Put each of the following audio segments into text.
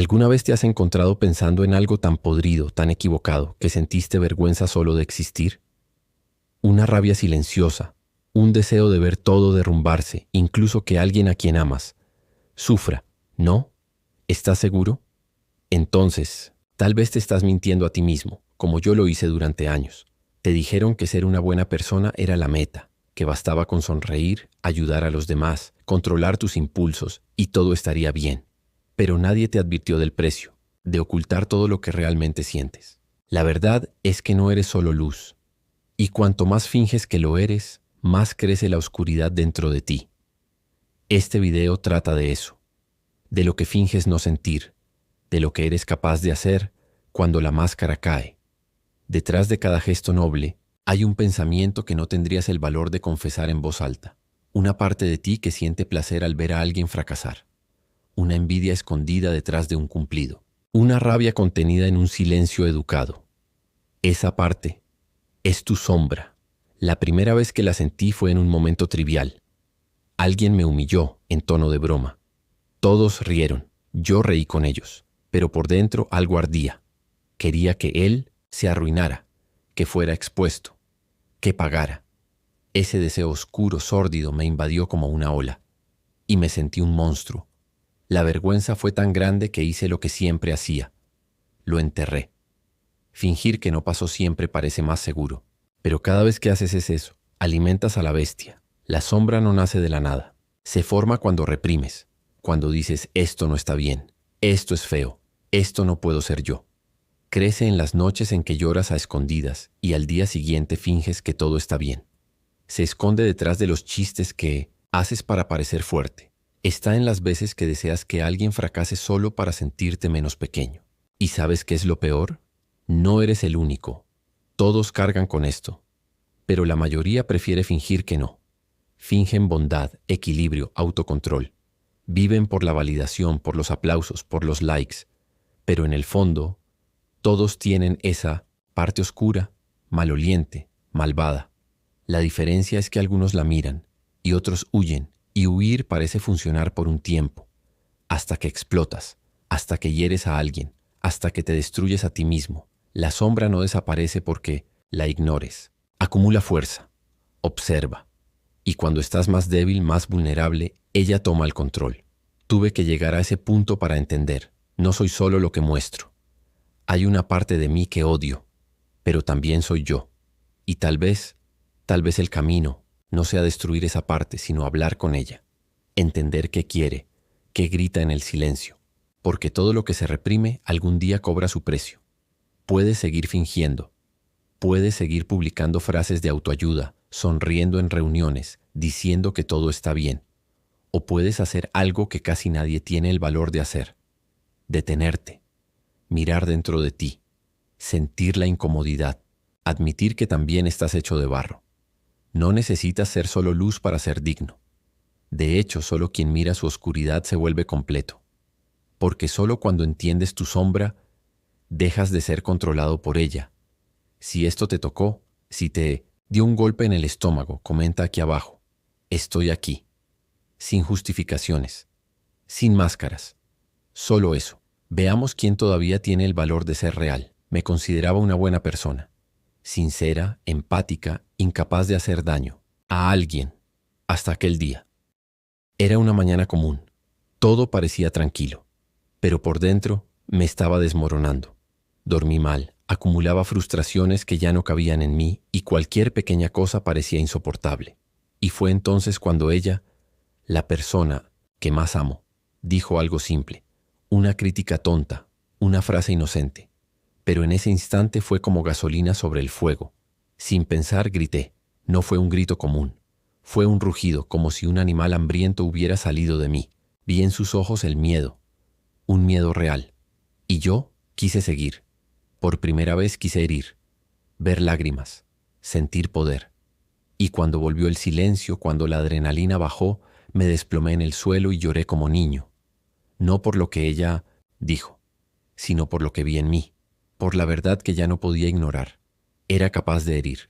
¿Alguna vez te has encontrado pensando en algo tan podrido, tan equivocado, que sentiste vergüenza solo de existir? Una rabia silenciosa, un deseo de ver todo derrumbarse, incluso que alguien a quien amas sufra, ¿no? ¿Estás seguro? Entonces, tal vez te estás mintiendo a ti mismo, como yo lo hice durante años. Te dijeron que ser una buena persona era la meta, que bastaba con sonreír, ayudar a los demás, controlar tus impulsos y todo estaría bien. Pero nadie te advirtió del precio, de ocultar todo lo que realmente sientes. La verdad es que no eres solo luz, y cuanto más finges que lo eres, más crece la oscuridad dentro de ti. Este video trata de eso, de lo que finges no sentir, de lo que eres capaz de hacer cuando la máscara cae. Detrás de cada gesto noble hay un pensamiento que no tendrías el valor de confesar en voz alta, una parte de ti que siente placer al ver a alguien fracasar, una envidia escondida detrás de un cumplido, una rabia contenida en un silencio educado. Esa parte es tu sombra. La primera vez que la sentí fue en un momento trivial. Alguien me humilló en tono de broma. Todos rieron, yo reí con ellos, pero por dentro algo ardía. Quería que él se arruinara, que fuera expuesto, que pagara. Ese deseo oscuro, sórdido, me invadió como una ola, y me sentí un monstruo. La vergüenza fue tan grande que hice lo que siempre hacía. Lo enterré. Fingir que no pasó siempre parece más seguro, pero cada vez que haces eso, alimentas a la bestia. La sombra no nace de la nada. Se forma cuando reprimes, cuando dices esto no está bien, esto es feo, esto no puedo ser yo. Crece en las noches en que lloras a escondidas y al día siguiente finges que todo está bien. Se esconde detrás de los chistes que haces para parecer fuerte. Está en las veces que deseas que alguien fracase solo para sentirte menos pequeño. ¿Y sabes qué es lo peor? No eres el único. Todos cargan con esto, pero la mayoría prefiere fingir que no. Fingen bondad, equilibrio, autocontrol. Viven por la validación, por los aplausos, por los likes, pero en el fondo, todos tienen esa parte oscura, maloliente, malvada. La diferencia es que algunos la miran y otros huyen, y huir parece funcionar por un tiempo, hasta que explotas, hasta que hieres a alguien, hasta que te destruyes a ti mismo. La sombra no desaparece porque la ignores. Acumula fuerza, observa, y cuando estás más débil, más vulnerable, ella toma el control. Tuve que llegar a ese punto para entender, no soy solo lo que muestro. Hay una parte de mí que odio, pero también soy yo. Y tal vez el camino no sea destruir esa parte, sino hablar con ella. Entender qué quiere, qué grita en el silencio. Porque todo lo que se reprime algún día cobra su precio. Puedes seguir fingiendo. Puedes seguir publicando frases de autoayuda, sonriendo en reuniones, diciendo que todo está bien. O puedes hacer algo que casi nadie tiene el valor de hacer. Detenerte. Mirar dentro de ti. Sentir la incomodidad. Admitir que también estás hecho de barro. No necesitas ser solo luz para ser digno. De hecho, solo quien mira su oscuridad se vuelve completo. Porque solo cuando entiendes tu sombra, dejas de ser controlado por ella. Si esto te tocó, si te dio un golpe en el estómago, comenta aquí abajo. Estoy aquí. Sin justificaciones. Sin máscaras. Solo eso. Veamos quién todavía tiene el valor de ser real. Me consideraba una buena persona. Sincera, empática, incapaz de hacer daño. A alguien. Hasta aquel día. Era una mañana común. Todo parecía tranquilo. Pero por dentro me estaba desmoronando. Dormí mal, acumulaba frustraciones que ya no cabían en mí y cualquier pequeña cosa parecía insoportable. Y fue entonces cuando ella, la persona que más amo, dijo algo simple, una crítica tonta, una frase inocente. Pero en ese instante fue como gasolina sobre el fuego. Sin pensar grité. No fue un grito común. Fue un rugido, como si un animal hambriento hubiera salido de mí. Vi en sus ojos el miedo. Un miedo real. Y yo quise seguir. Por primera vez quise herir. Ver lágrimas. Sentir poder. Y cuando volvió el silencio, cuando la adrenalina bajó, me desplomé en el suelo y lloré como niño. No por lo que ella dijo, sino por lo que vi en mí. Por la verdad que ya no podía ignorar. Era capaz de herir.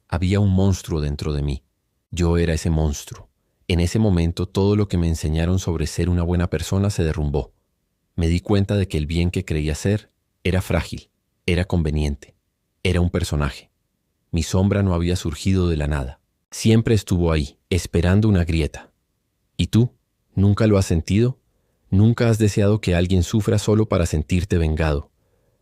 Había un monstruo dentro de mí. Yo era ese monstruo. En ese momento todo lo que me enseñaron sobre ser una buena persona se derrumbó. Me di cuenta de que el bien que creía ser era frágil, era conveniente, era un personaje. Mi sombra no había surgido de la nada. Siempre estuvo ahí, esperando una grieta. ¿Y tú? ¿Nunca lo has sentido? ¿Nunca has deseado que alguien sufra solo para sentirte vengado?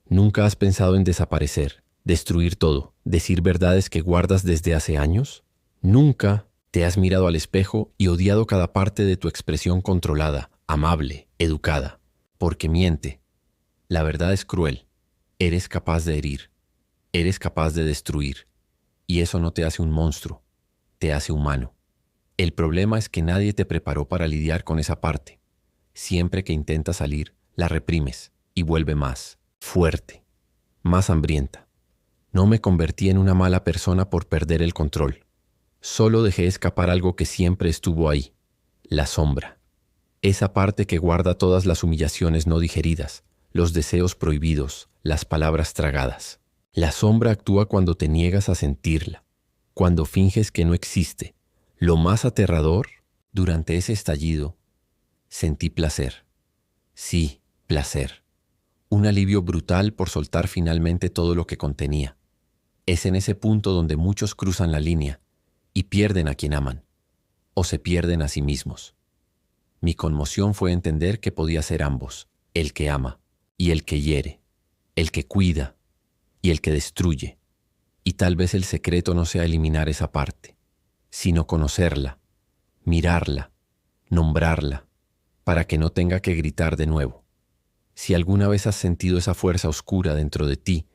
¿Nunca has pensado en desaparecer, destruir todo, decir verdades que guardas desde hace años? ¿Nunca te has mirado al espejo y odiado cada parte de tu expresión controlada, amable, educada? Porque miente. La verdad es cruel. Eres capaz de herir. Eres capaz de destruir. Y eso no te hace un monstruo. Te hace humano. El problema es que nadie te preparó para lidiar con esa parte. Siempre que intentas salir, la reprimes y vuelve más fuerte, más hambrienta. No me convertí en una mala persona por perder el control. Solo dejé escapar algo que siempre estuvo ahí, la sombra. Esa parte que guarda todas las humillaciones no digeridas, los deseos prohibidos, las palabras tragadas. La sombra actúa cuando te niegas a sentirla, cuando finges que no existe. Lo más aterrador, durante ese estallido, sentí placer. Sí, placer. Un alivio brutal por soltar finalmente todo lo que contenía. Es en ese punto donde muchos cruzan la línea y pierden a quien aman, o se pierden a sí mismos. Mi conmoción fue entender que podía ser ambos, el que ama y el que hiere, el que cuida y el que destruye. Y tal vez el secreto no sea eliminar esa parte, sino conocerla, mirarla, nombrarla, para que no tenga que gritar de nuevo. Si alguna vez has sentido esa fuerza oscura dentro de ti,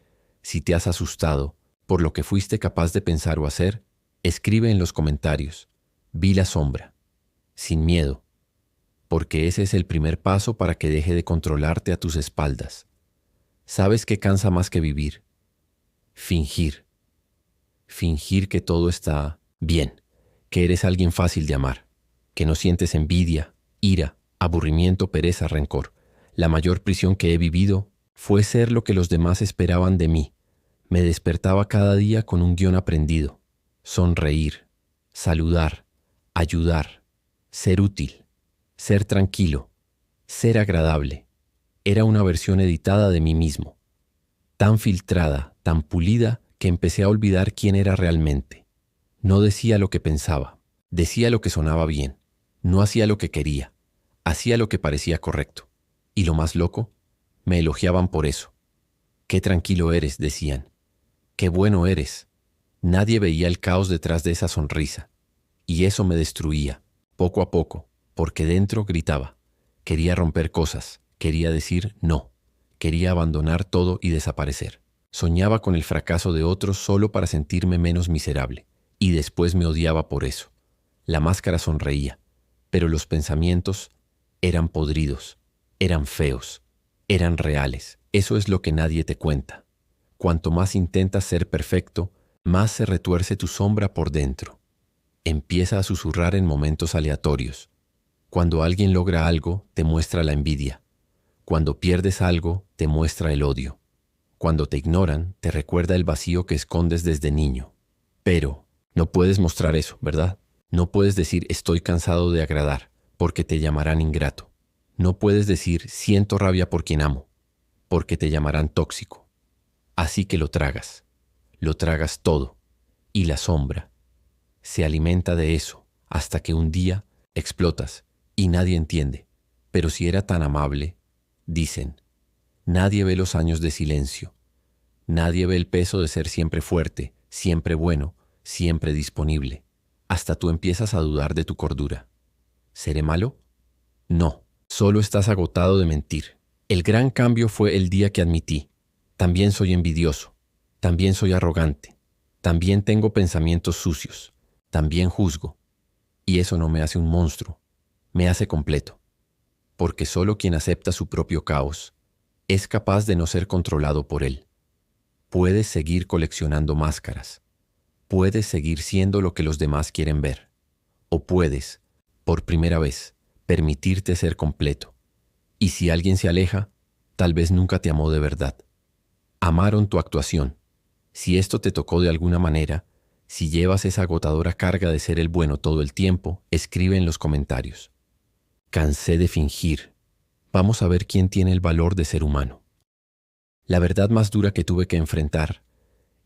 si te has asustado por lo que fuiste capaz de pensar o hacer, escribe en los comentarios, vi la sombra, sin miedo, porque ese es el primer paso para que deje de controlarte a tus espaldas. ¿Sabes qué cansa más que vivir? Fingir. Fingir que todo está bien, que eres alguien fácil de amar, que no sientes envidia, ira, aburrimiento, pereza, rencor. La mayor prisión que he vivido fue ser lo que los demás esperaban de mí. Me despertaba cada día con un guión aprendido. Sonreír, saludar, ayudar, ser útil, ser tranquilo, ser agradable. Era una versión editada de mí mismo, tan filtrada, tan pulida, que empecé a olvidar quién era realmente. No decía lo que pensaba, decía lo que sonaba bien, no hacía lo que quería, hacía lo que parecía correcto. Y lo más loco, me elogiaban por eso. Qué tranquilo eres, decían. Qué bueno eres. Nadie veía el caos detrás de esa sonrisa. Y eso me destruía, poco a poco, porque dentro gritaba. Quería romper cosas, quería decir no, quería abandonar todo y desaparecer. Soñaba con el fracaso de otros solo para sentirme menos miserable, y después me odiaba por eso. La máscara sonreía, pero los pensamientos eran podridos, eran feos, eran reales. Eso es lo que nadie te cuenta. Cuanto más intentas ser perfecto, más se retuerce tu sombra por dentro. Empieza a susurrar en momentos aleatorios. Cuando alguien logra algo, te muestra la envidia. Cuando pierdes algo, te muestra el odio. Cuando te ignoran, te recuerda el vacío que escondes desde niño. Pero no puedes mostrar eso, ¿verdad? No puedes decir estoy cansado de agradar, porque te llamarán ingrato. No puedes decir siento rabia por quien amo, porque te llamarán tóxico. Así que lo tragas todo, y la sombra se alimenta de eso hasta que un día explotas y nadie entiende. Pero si era tan amable, dicen, nadie ve los años de silencio, nadie ve el peso de ser siempre fuerte, siempre bueno, siempre disponible. Hasta tú empiezas a dudar de tu cordura. ¿Seré malo? No, solo estás agotado de mentir. El gran cambio fue el día que admití, también soy envidioso, también soy arrogante, también tengo pensamientos sucios, también juzgo. Y eso no me hace un monstruo, me hace completo. Porque solo quien acepta su propio caos es capaz de no ser controlado por él. Puedes seguir coleccionando máscaras, puedes seguir siendo lo que los demás quieren ver, o puedes, por primera vez, permitirte ser completo. Y si alguien se aleja, tal vez nunca te amó de verdad. Amaron tu actuación. Si esto te tocó de alguna manera, si llevas esa agotadora carga de ser el bueno todo el tiempo, escribe en los comentarios. Cansé de fingir. Vamos a ver quién tiene el valor de ser humano. La verdad más dura que tuve que enfrentar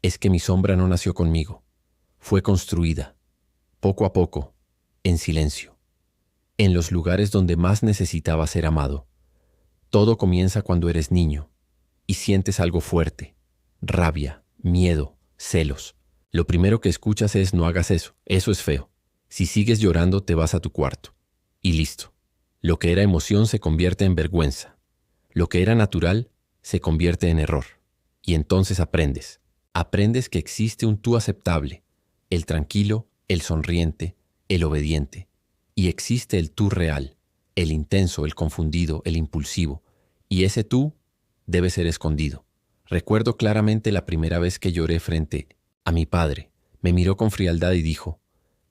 es que mi sombra no nació conmigo. Fue construida, poco a poco, en silencio, en los lugares donde más necesitaba ser amado. Todo comienza cuando eres niño y sientes algo fuerte, rabia, miedo, celos. Lo primero que escuchas es: no hagas eso, eso es feo. Si sigues llorando te vas a tu cuarto. Y listo. Lo que era emoción se convierte en vergüenza. Lo que era natural se convierte en error. Y entonces aprendes. Aprendes que existe un tú aceptable, el tranquilo, el sonriente, el obediente. Y existe el tú real, el intenso, el confundido, el impulsivo. Y ese tú debe ser escondido. Recuerdo claramente la primera vez que lloré frente a mi padre. Me miró con frialdad y dijo: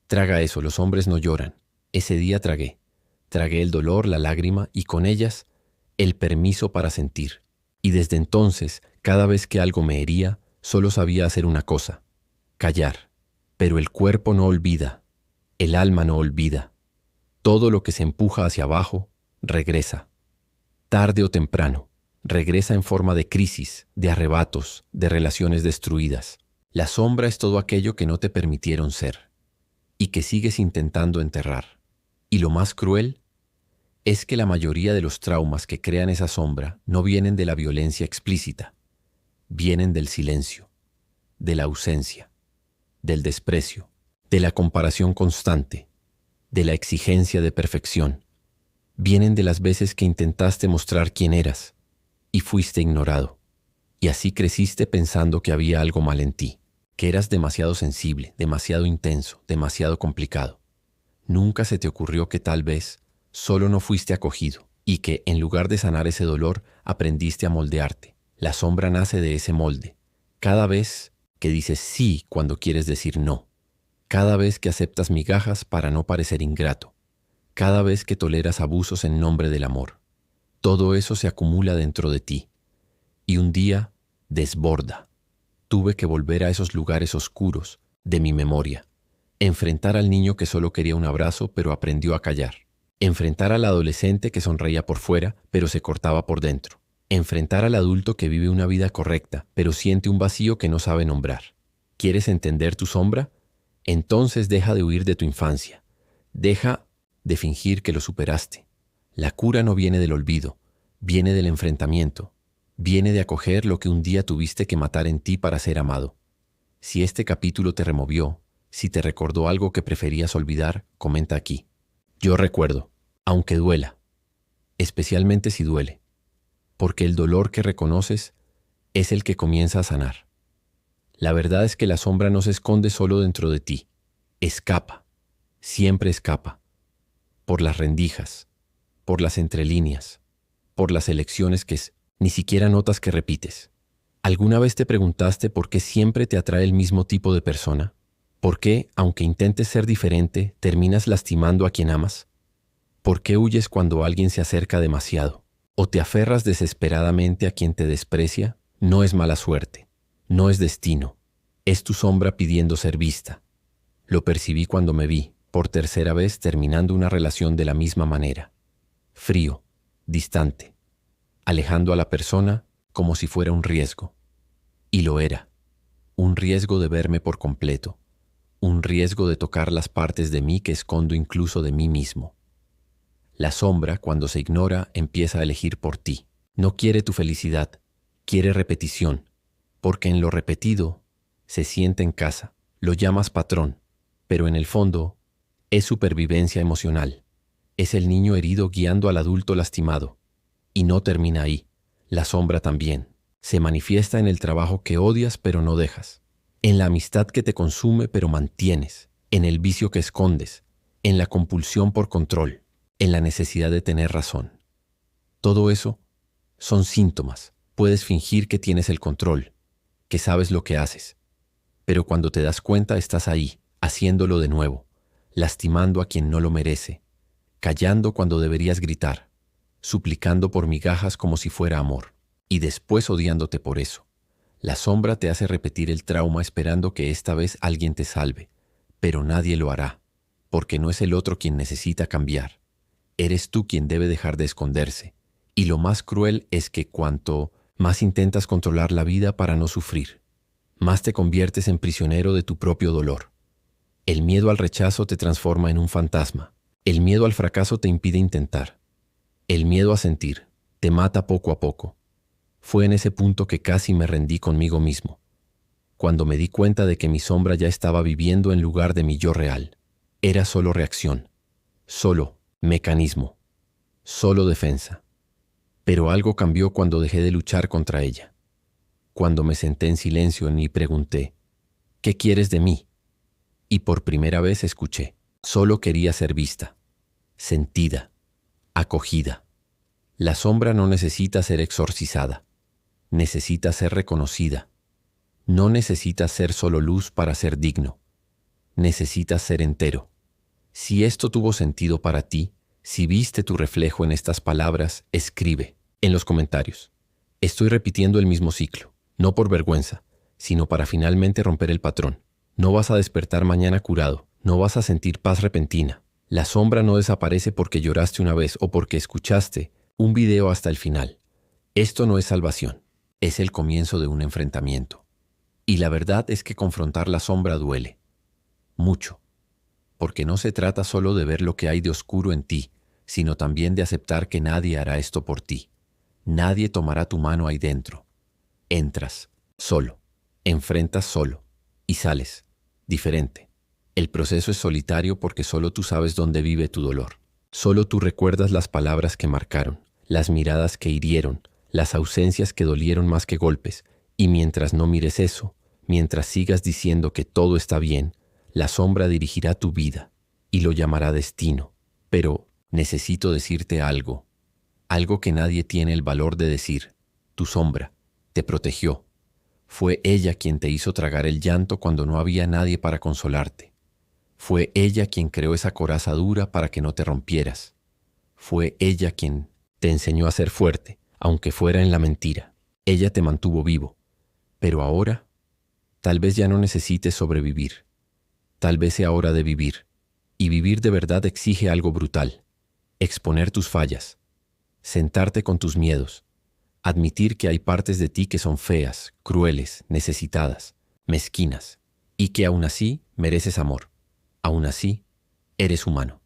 traga eso, los hombres no lloran. Ese día tragué. Tragué el dolor, la lágrima y con ellas el permiso para sentir. Y desde entonces, cada vez que algo me hería, solo sabía hacer una cosa: callar. Pero el cuerpo no olvida, el alma no olvida. Todo lo que se empuja hacia abajo, regresa. Tarde o temprano, regresa en forma de crisis, de arrebatos, de relaciones destruidas. La sombra es todo aquello que no te permitieron ser y que sigues intentando enterrar. Y lo más cruel es que la mayoría de los traumas que crean esa sombra no vienen de la violencia explícita, vienen del silencio, de la ausencia, del desprecio, de la comparación constante, de la exigencia de perfección. Vienen de las veces que intentaste mostrar quién eras y fuiste ignorado. Y así creciste pensando que había algo mal en ti, que eras demasiado sensible, demasiado intenso, demasiado complicado. Nunca se te ocurrió que tal vez solo no fuiste acogido y que, en lugar de sanar ese dolor, aprendiste a moldearte. La sombra nace de ese molde. Cada vez que dices sí cuando quieres decir no. Cada vez que aceptas migajas para no parecer ingrato. Cada vez que toleras abusos en nombre del amor. Todo eso se acumula dentro de ti. Y un día desborda. Tuve que volver a esos lugares oscuros de mi memoria. Enfrentar al niño que solo quería un abrazo pero aprendió a callar. Enfrentar al adolescente que sonreía por fuera pero se cortaba por dentro. Enfrentar al adulto que vive una vida correcta pero siente un vacío que no sabe nombrar. ¿Quieres entender tu sombra? Entonces deja de huir de tu infancia. Deja de fingir que lo superaste. La cura no viene del olvido, viene del enfrentamiento. Viene de acoger lo que un día tuviste que matar en ti para ser amado. Si este capítulo te removió, si te recordó algo que preferías olvidar, comenta aquí. Yo recuerdo, aunque duela, especialmente si duele, porque el dolor que reconoces es el que comienza a sanar. La verdad es que la sombra no se esconde solo dentro de ti, escapa, siempre escapa, por las rendijas, por las entrelíneas, por las elecciones que ni siquiera notas que repites. ¿Alguna vez te preguntaste por qué siempre te atrae el mismo tipo de persona? ¿Por qué, aunque intentes ser diferente, terminas lastimando a quien amas? ¿Por qué huyes cuando alguien se acerca demasiado? ¿O te aferras desesperadamente a quien te desprecia? No es mala suerte, no es destino, es tu sombra pidiendo ser vista. Lo percibí cuando me vi, por tercera vez, terminando una relación de la misma manera. Frío, distante, alejando a la persona como si fuera un riesgo. Y lo era. Un riesgo de verme por completo. Un riesgo de tocar las partes de mí que escondo incluso de mí mismo. La sombra, cuando se ignora, empieza a elegir por ti. No quiere tu felicidad, quiere repetición, porque en lo repetido se siente en casa. Lo llamas patrón, pero en el fondo es supervivencia emocional. Es el niño herido guiando al adulto lastimado. Y no termina ahí. La sombra también se manifiesta en el trabajo que odias pero no dejas, en la amistad que te consume pero mantienes, en el vicio que escondes, en la compulsión por control, en la necesidad de tener razón. Todo eso son síntomas. Puedes fingir que tienes el control, que sabes lo que haces, pero cuando te das cuenta estás ahí, haciéndolo de nuevo, lastimando a quien no lo merece, callando cuando deberías gritar, suplicando por migajas como si fuera amor, y después odiándote por eso. La sombra te hace repetir el trauma esperando que esta vez alguien te salve, pero nadie lo hará, porque no es el otro quien necesita cambiar. Eres tú quien debe dejar de esconderse Y lo más cruel es que cuanto más intentas controlar la vida para no sufrir, más te conviertes en prisionero de tu propio dolor. El miedo al rechazo te transforma en un fantasma. El miedo al fracaso te impide intentar. El miedo a sentir te mata poco a poco. Fue en ese punto que casi me rendí conmigo mismo, cuando me di cuenta de que mi sombra ya estaba viviendo en lugar de mi yo real. Era solo reacción, solo mecanismo, solo defensa. Pero algo cambió cuando dejé de luchar contra ella. Cuando me senté en silencio y pregunté, ¿qué quieres de mí? Y por primera vez escuché, solo quería ser vista, sentida, acogida. La sombra no necesita ser exorcizada, necesita ser reconocida. No necesita ser solo luz para ser digno, necesita ser entero. Si esto tuvo sentido para ti, si viste tu reflejo en estas palabras, escribe en los comentarios. Estoy repitiendo el mismo ciclo, no por vergüenza, sino para finalmente romper el patrón. No vas a despertar mañana curado, no vas a sentir paz repentina. La sombra no desaparece porque lloraste una vez o porque escuchaste un video hasta el final. Esto no es salvación, es el comienzo de un enfrentamiento. Y la verdad es que confrontar la sombra duele, mucho, porque no se trata solo de ver lo que hay de oscuro en ti, sino también de aceptar que nadie hará esto por ti. Nadie tomará tu mano ahí dentro. Entras, solo, enfrentas solo, y sales, diferente. El proceso es solitario porque solo tú sabes dónde vive tu dolor. Solo tú recuerdas las palabras que marcaron, las miradas que hirieron, las ausencias que dolieron más que golpes, y mientras no mires eso, mientras sigas diciendo que todo está bien, la sombra dirigirá tu vida y lo llamará destino. Pero necesito decirte algo que nadie tiene el valor de decir. Tu sombra te protegió. Fue ella quien te hizo tragar el llanto cuando no había nadie para consolarte. Fue ella quien creó esa coraza dura para que no te rompieras. Fue ella quien te enseñó a ser fuerte, aunque fuera en la mentira. Ella te mantuvo vivo. Pero ahora, tal vez ya no necesites sobrevivir. Tal vez sea hora de vivir. Y vivir de verdad exige algo brutal. Exponer tus fallas. Sentarte con tus miedos. Admitir que hay partes de ti que son feas, crueles, necesitadas, mezquinas. Y que aún así mereces amor. Aún así, eres humano.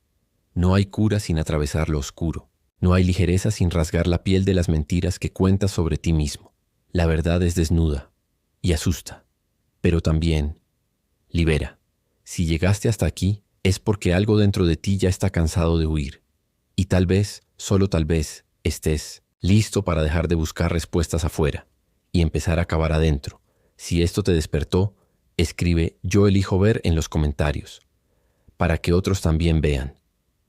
No hay cura sin atravesar lo oscuro. No hay ligereza sin rasgar la piel de las mentiras que cuentas sobre ti mismo. La verdad es desnuda y asusta, pero también libera. Si llegaste hasta aquí, es porque algo dentro de ti ya está cansado de huir. Y tal vez, solo tal vez, estés listo para dejar de buscar respuestas afuera y empezar a cavar adentro. Si esto te despertó, escribe "Yo elijo ver" en los comentarios, para que otros también vean,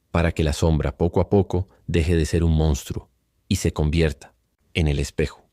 para que la sombra poco a poco deje de ser un monstruo y se convierta en el espejo.